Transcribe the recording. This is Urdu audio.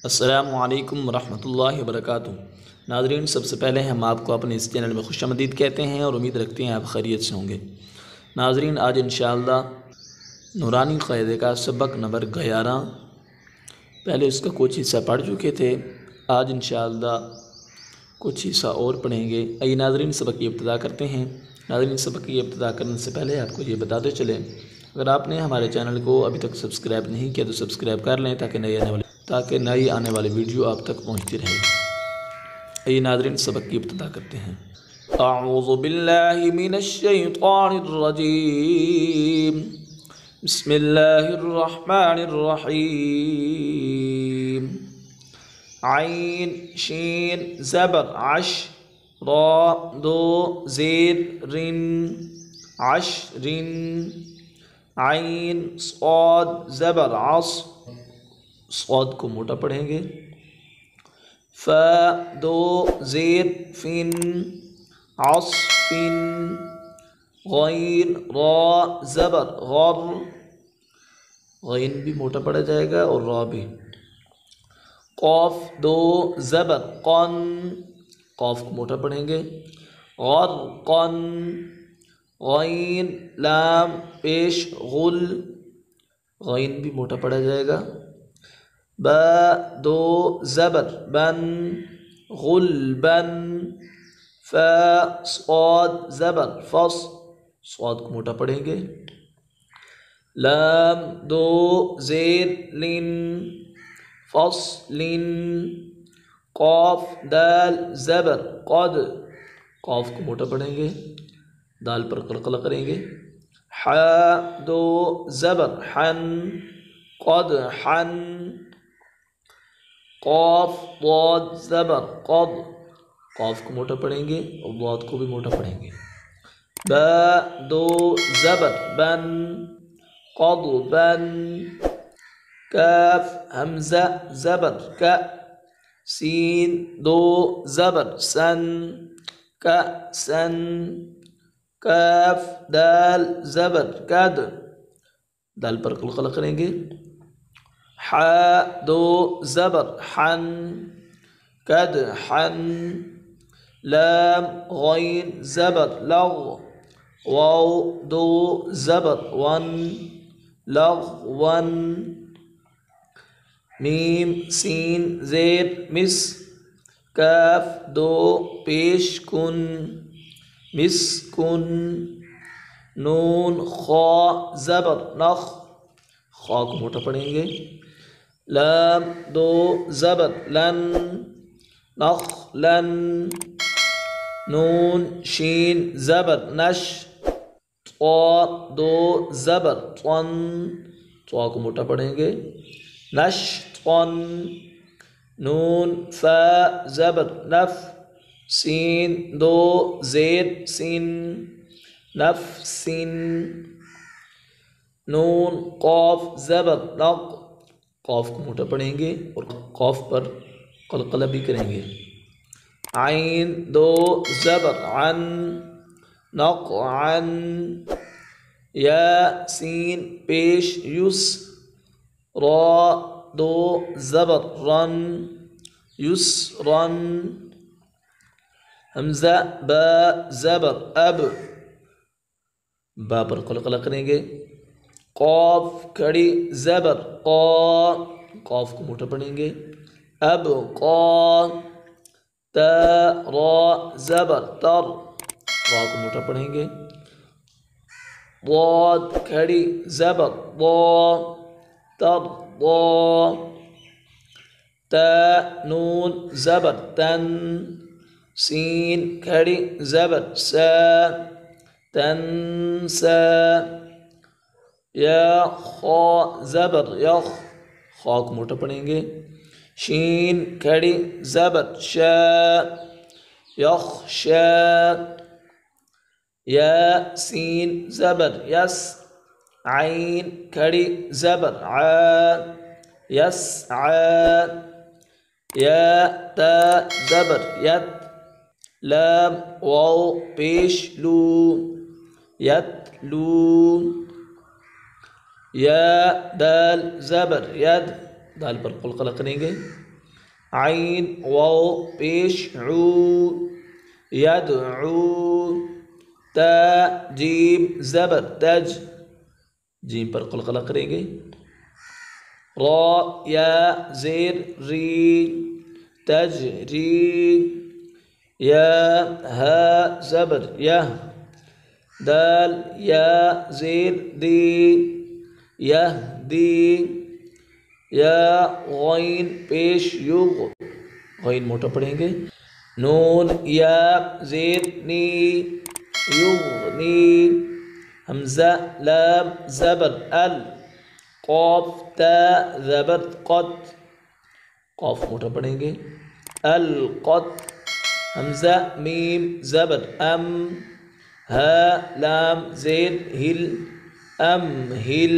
السلام علیکم ورحمۃ اللہ وبرکاتہ۔ ناظرین، سب سے پہلے ہم آپ کو اپنے اس چینل میں خوش آمدید کہتے ہیں اور امید رکھتے ہیں آپ خیریت سے ہوں گے۔ ناظرین، آج انشاءاللہ نورانی قاعدے کا سبق نمبر 11، پہلے اس کا کچھ حصہ پڑھ چکے تھے، آج انشاءاللہ کچھ حصہ اور پڑھیں گے۔ آئیے ناظرین، سبق کی ابتدا کرتے ہیں۔ ناظرین، سبق کی ابتدا کرنے سے پہلے آپ کو یہ بتاتے چلیں، اگر آپ نے ہمارے چینل کو ابھی تک سبسکرائب نہیں کیا تو سبسکرائب کر لیں تاکہ نئی آنے والی ویڈیو آپ تک پہنچتی رہے۔ آئیے ناظرین، سبق کی ابتدا کرتے ہیں۔ اعوذ باللہ من الشیطان الرجیم، بسم اللہ الرحمن الرحیم۔ عین شین زبر عش، را دو زیر رن عشرن، عین صاد زبر عص، صاد کو موٹا پڑھیں گے، ف دو زیر فن عصفن، غین را زبر غر، غین بھی موٹا پڑھا جائے گا اور را بھی، قاف دو زبر قن، قاف کو موٹا پڑھیں گے، غرقن، غین لام پیش غل، غین بھی موٹا پڑھا جائے گا، با دو زبر بن غلبن، فا صاد زبر فص، صاد کو موٹا پڑھیں گے، لام دو زیر لن فصلن، قاف دال زبر قد، قاف کو موٹا پڑھیں گے، دال پر قلقلہ کریں گے، حا دو زبر حن قد حن، قاف ضاد زبر قد، قاف کو موٹا پڑھیں گے اور ضاد کو بھی موٹا پڑھیں گے، با دو زبر بن قد بن، کاف حمزہ زبر کا، سین دو زبر سن کا سن، کاف دال زبر کد، دال پر قلقلہ کریں گے، حا دو زبر حن کد حن، لام غین زبر لغ، واو دو زبر ون لغون، میم سین زیر مس، کاف دو پیش کن مسکن، نون خا زبر نخ، خا کو موٹا پڑھیں گے، لام دو زبر لن نخلن، نون شین زبر نش، طا دو زبر طن، طا کو موٹا پڑھیں گے، نش طن، نون فا زبر نف، سین دو زیر سن نفسن، نون قاف زبر نق، قاف کو موٹا پڑھیں گے اور قاف پر قلقلہ بھی کریں گے، عین دو زبر عن نقعن، یا سین پیش یس، را دو زبر رن یسرن، حمزہ با زبر اب، با پر قلقلہ کریں گے، قاف کھڑی زبر قا، قاف کو موٹا پڑھیں گے، اب قا، تا را زبر تر، را کو موٹا پڑھیں گے، ضاد کھڑی زبر ضا تر ضا، تا نون زبر تن، سین کھڑی زبر سا تنسا، یا خا زبر یخ، خا کو موٹا پڑھیں گے، شین کھڑی زبر شا یخشا، یا سین زبر یس، عین کھڑی زبر عا یسعا، یا تا زبر ید، لام واو پیش لو یتلو، یا دال زبر ید، دال پر قلقلہ کریں گے، عین واو پیش عو یدعو تا جیم زبر تج جیم پر قلقلہ کریں گے را یا زیر ری تجری یا ہا زبر یا دال یا زیر دی یہدی یا غین پیش یغ غین موٹا پڑھیں گے نون یا زیر نی یغنی حمزہ لام زبر ال قاف تا زبر قد قاف موٹا پڑھیں گے القد حمزہ میم زبر ام ہا لام زید ہل ام ہل